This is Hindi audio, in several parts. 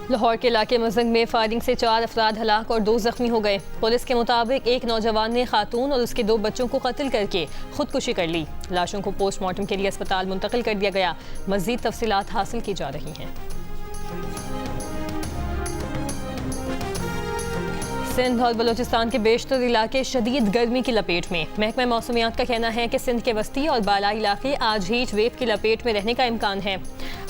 लाहौर के इलाके मजंग में फायरिंग से 4 अफराद हलाक और 2 जख्मी हो गए। पुलिस के मुताबिक एक नौजवान ने खातून और उसके 2 बच्चों को कत्ल करके खुदकुशी कर ली। लाशों को पोस्टमार्टम के लिए अस्पताल मुंतकिल कर दिया गया। मजीद तफसीलात हासिल की जा रही हैं। सिंध और बलूचिस्तान के बेशतर इलाके शदीद गर्मी की लपेट में। महकमा मौसमियात का कहना है कि सिंध के वस्ती और बालाई इलाके आज हीट वेव की लपेट में रहने का इम्कान है।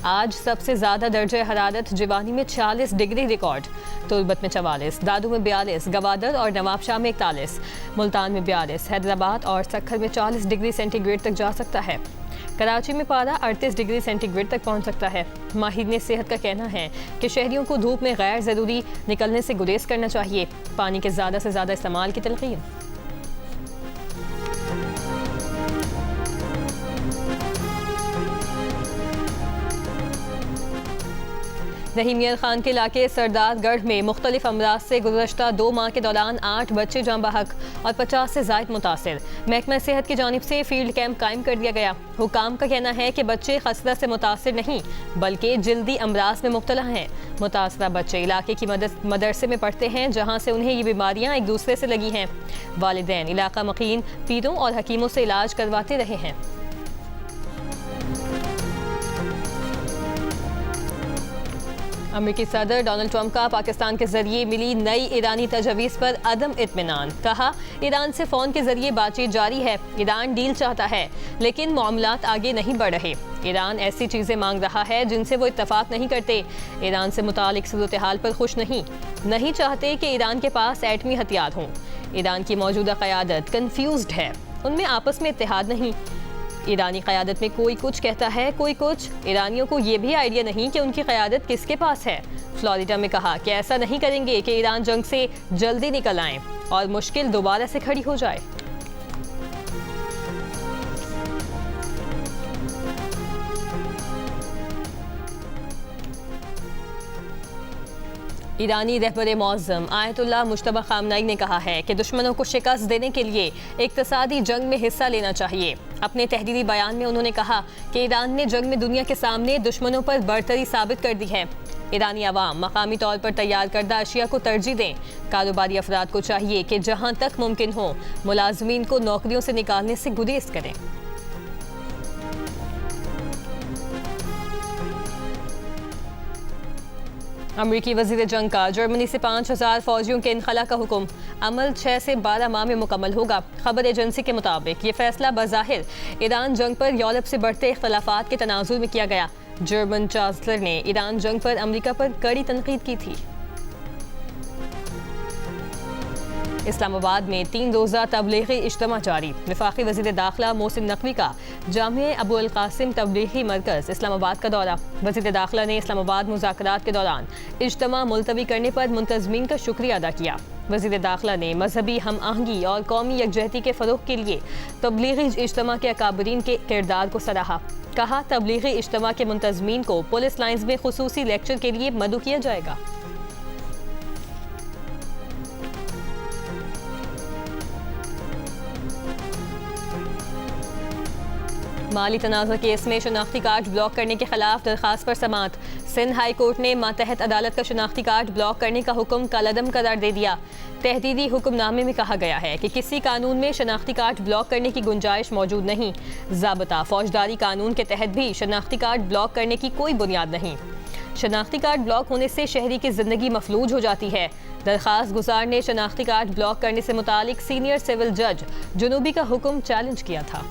आज सबसे ज़्यादा दर्जा हरारत जिवानी में 40 डिग्री रिकॉर्ड, तुर्बत में 44, दादू में 42, गवादर और नवाबशाह में 41, मुल्तान में 42, हैदराबाद और सक्खर में 40 डिग्री सेंटीग्रेड तक जा सकता है। कराची में पारा 38 डिग्री सेंटीग्रेड तक पहुंच सकता है। माहिर सेहत का कहना है कि शहरियों को धूप में गैर ज़रूरी निकलने से गुरेज करना चाहिए। पानी के ज़्यादा से ज़्यादा इस्तेमाल की तलकीन। रहीम मियां खान के इलाके सरदारगढ़ में मुख्तलिफ अमराज से गुज़श्ता 2 माह के दौरान 8 बच्चे जाँ बहक और 50 से ज़ायद मुतासिर। महकमा सेहत की जानिब से फील्ड कैंप कायम कर दिया गया। हुकाम का कहना है कि बच्चे खसरा से मुतासिर नहीं बल्कि जल्दी अमराज में मुब्तला हैं। मुतासरा बच्चे इलाके की मदरसे में पढ़ते हैं जहाँ से उन्हें ये बीमारियाँ एक दूसरे से लगी हैं। वालिदैन इलाका मकीन पीरों और हकीमों से इलाज करवाते रहे हैं। अमेरिकी सदर डोनाल्ड ट्रंप का पाकिस्तान के जरिए मिली नई ईरानी तजवीज़ पर अदम इत्मीनान। कहा, ईरान से फ़ोन के जरिए बातचीत जारी है। ईरान डील चाहता है लेकिन मामलात आगे नहीं बढ़ रहे। ईरान ऐसी चीज़ें मांग रहा है जिनसे वो इत्तफाक नहीं करते। ईरान से मुतालिक सूरत हाल पर खुश नहीं चाहते कि ईरान के पास एटमी हथियार हों। ईरान की मौजूदा क़यादत कन्फ्यूज्ड है, उनमें आपस में इत्तेहाद नहीं। ईरानी क़यादत में कोई कुछ कहता है, कोई कुछ। ईरानियों को ये भी आइडिया नहीं कि उनकी क़यादत किसके पास है। फ्लोरिडा में कहा कि ऐसा नहीं करेंगे कि ईरान जंग से जल्दी निकल आए और मुश्किल दोबारा से खड़ी हो जाए। ईरानी रहबर मौज़म आयतुल्लाह मुज्तबा ख़ामनई ने कहा है कि दुश्मनों को शिकस्त देने के लिए इक़्तिसादी जंग में हिस्सा लेना चाहिए। अपने तहरीरी बयान में उन्होंने कहा कि ईरान ने जंग में दुनिया के सामने दुश्मनों पर बरतरी साबित कर दी है। ईरानी अवाम मकामी तौर पर तैयार करदा अशिया को तरजीह दें। कारोबारी अफराद को चाहिए कि जहाँ तक मुमकिन हो मुलाजमीन को नौकरियों से निकालने से गुरेज करें। अमरीकी वज़ीर जंग का जर्मनी से 5000 फौजियों के इनखला का हुक्म। अमल 6 से 12 माह में मुकम्मल होगा। खबर एजेंसी के मुताबिक ये फैसला बज़ाहिर ईरान जंग पर यूरोप से बढ़ते इख्तलाफात के तनाजुर में किया गया। जर्मन चांसलर ने ईरान जंग पर अमरीका पर कड़ी तनकीद की थी। इस्लामाबाद में 3 रोज़ा तबलीगी इज्तिमा जारी। वफाकी वज़ीर दाखिला मोहसिन नकवी का जामिया अबू अल कासिम तबलीगी मरकज़ इस्लामाबाद का दौरा। वज़ीर दाखिला ने इस्लामाबाद मुज़ाकरात के दौरान इज्तिमा मुलतवी करने पर मुंतज़मीन का शुक्रिया अदा किया। वज़ीर दाखिला ने मजहबी हम आहंगी और कौमी यकजहती के फ़रोग़ के लिए तबलीगी इज्तिमा के अकाबरीन के किरदार को सराहा। कहा, तबलीगी इज्तिमा के मुंतज़मीन को पुलिस लाइन्स में खुसूसी लेक्चर के लिए मदऊ किया जाएगा। माली तनाज़ा केस में शनाख्ती कार्ड ब्लॉक करने के खिलाफ दरख्वास्त पर समाअत। सिंध हाई कोर्ट ने मातहत अदालत का शनाख्ती कार्ड ब्लॉक करने का हुक्म कलअदम करार दे दिया। तहदीदी हुक्मनामे में कहा गया है कि किसी कानून में शनाख्ती कार्ड ब्लॉक करने की गुंजाइश मौजूद नहीं। ज़ाबता फौजदारी कानून के तहत भी शनाख्ती कार्ड ब्लॉक करने की कोई बुनियाद नहीं। शनाख्ती कार्ड ब्लॉक होने से शहरी की जिंदगी मफलूज हो जाती है। दरख्वास्त गुजार ने शनाख्ती कार्ड ब्लॉक करने से मुतालिक सीनियर सिविल जज जुनूबी का हुक्म चैलेंज किया था।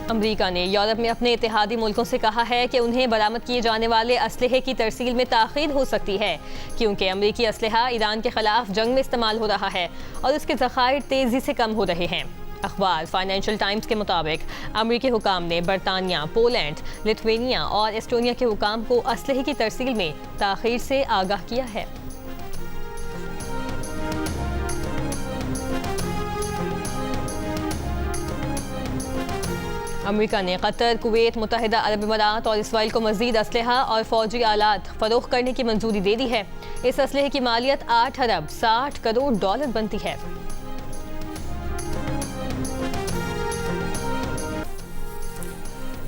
अमरीका ने यूरोप में अपने इत्तेहादी मुल्कों से कहा है कि उन्हें बरामद किए जाने वाले असलहे की तरसील में ताख़ीर हो सकती है क्योंकि अमरीकी असलहा ईरान के खिलाफ जंग में इस्तेमाल हो रहा है और उसके ज़खायर तेज़ी से कम हो रहे हैं। अखबार फाइनेंशियल टाइम्स के मुताबिक अमरीकी हुकाम ने बरतानिया, पोलैंड, लिथुआनिया और एस्टोनिया के हुकाम को असलहे की तरसील में ताख़ीर से आगाह किया है। अमेरिका ने कतर, कुवैत, मुत्तहिदा अरब अमीरात और इसराइल को मज़ीद असलहा और फौजी आलात फ़रोख्त करने की मंजूरी दे दी है। इस असलहे की मालियत 8 अरब 60 करोड़ डॉलर बनती है।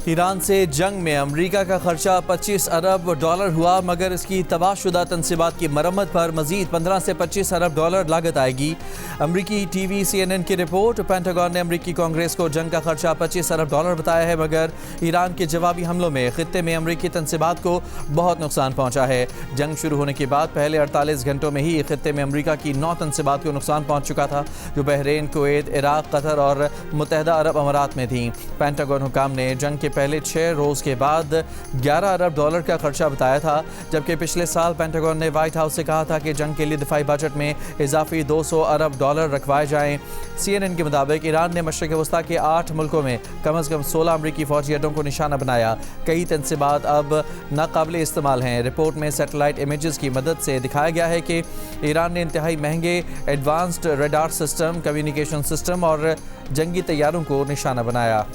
ईरान से जंग में अमेरिका का खर्चा 25 अरब डॉलर हुआ, मगर इसकी तबाहशुदा तनसीबात की मरम्मत पर मजीद 15 से 25 अरब डॉलर लागत आएगी। अमरीकी टीवी CNN की रिपोर्ट। पेंटागन ने अमरीकी कांग्रेस को जंग का खर्चा 25 अरब डॉलर बताया है, मगर ईरान के जवाबी हमलों में खित्ते में अमरीकी तनसीबात को बहुत नुकसान पहुंचा है। जंग शुरू होने के बाद पहले 48 घंटों में ही खित्ते में अमरीका की 9 तनसीबात को नुकसान पहुंच चुका था, जो बहरीन, कुवैत, इराक, कतर और मुत्तहदा अरब अमारात में थी। पेंटागन हुकाम ने जंग के पहले 6 रोज़ के बाद 11 अरब डॉलर का खर्चा बताया था, जबकि पिछले साल पेंटागन ने व्हाइट हाउस से कहा था कि जंग के लिए दिफाई बजट में इजाफी 200 अरब डॉलर रखवाए जाएं। CNN के मुताबिक ईरान ने मशरिक़ वस्ता के 8 मुल्कों में कम से कम 16 अमरीकी फौजी अड्डों को निशाना बनाया। कई तनसीबात अब नाकाबिले इस्तेमाल हैं। रिपोर्ट में सैटेलाइट इमेजेस की मदद से दिखाया गया है कि ईरान ने इंतहाई महंगे advanced radar system, communication system और जंगी तैयारों को निशाना बनाया।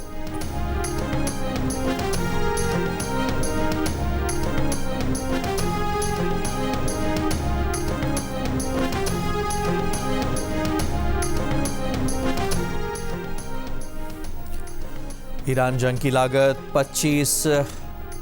ईरान जंग की लागत 25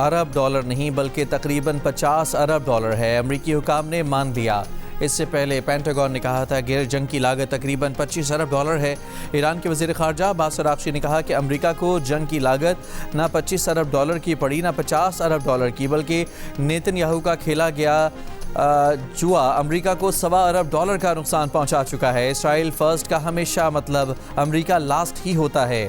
अरब डॉलर नहीं बल्कि तकरीबन 50 अरब डॉलर है, अमरीकी हुकाम ने मान लिया। इससे पहले पेंटागन ने कहा था कि जंग की लागत तकरीबन 25 अरब डॉलर है। ईरान के वज़ीर ख़ारजा अब्बास अराग़ची ने कहा कि अमेरिका को जंग की लागत ना 25 अरब डॉलर की पड़ी, ना 50 अरब डॉलर की, बल्कि नेतन्याहू का खेला गया जुआ अमेरिका को 1.25 अरब डॉलर का नुकसान पहुंचा चुका है। इसराइल फर्स्ट का हमेशा मतलब अमेरिका लास्ट ही होता है।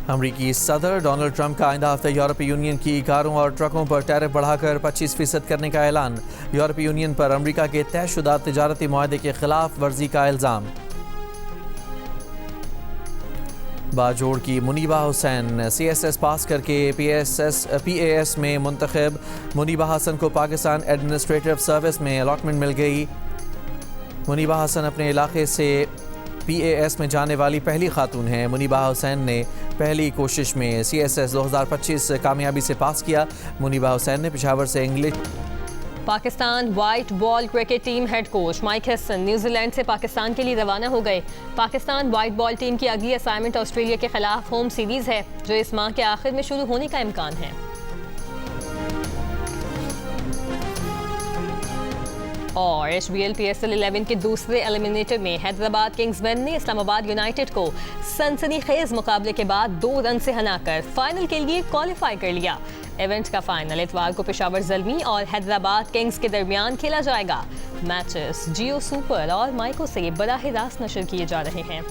अमरीकी सदर डोनाल्ड ट्रंप का आइंदा हफ्ते यूरोपीय यूनियन की कारों और ट्रकों पर टैरिफ बढ़ाकर 25% करने का ऐलान। यूरोपीय यूनियन पर अमरीका के तयशुदा तिजारती मुआहदे के खिलाफ वर्जी का इल्ज़ाम। बाजोड़ की मुनीबा हुसैन CSS पास करके PAS में मुंतखब। मुनीबा हसन को पाकिस्तान एडमिनिस्ट्रेटिव सर्विस में अलॉटमेंट मिल गई। मुनीबा हसन अपने इलाके से PAS में जाने वाली पहली खातून हैं। मुनीबा हुसैन ने पहली कोशिश में CSS 2025 कामयाबी से पास किया। मुनीबा हुसैन ने पेशावर से English. Pakistan white ball cricket team head coach Mike Hesson New Zealand से पाकिस्तान के लिए रवाना हो गए। पाकिस्तान वाइट बॉल टीम की अगली असाइनमेंट ऑस्ट्रेलिया के खिलाफ होम सीरीज है, जो इस माह के आखिर में शुरू होने का इम्कान है। और HBL PSL 11 के दूसरे एलिमिनेटर में हैदराबाद किंग्समैन ने इस्लामाबाद यूनाइटेड को सनसनीखेज मुकाबले के बाद 2 रन से हराकर फाइनल के लिए क्वालिफाई कर लिया। इवेंट का फाइनल इतवार को पेशावर ज़ल्मी और हैदराबाद किंग्स के दरमियान खेला जाएगा। मैचेस जियो सुपर और माइको से बराह रास्त नशर किए जा रहे हैं।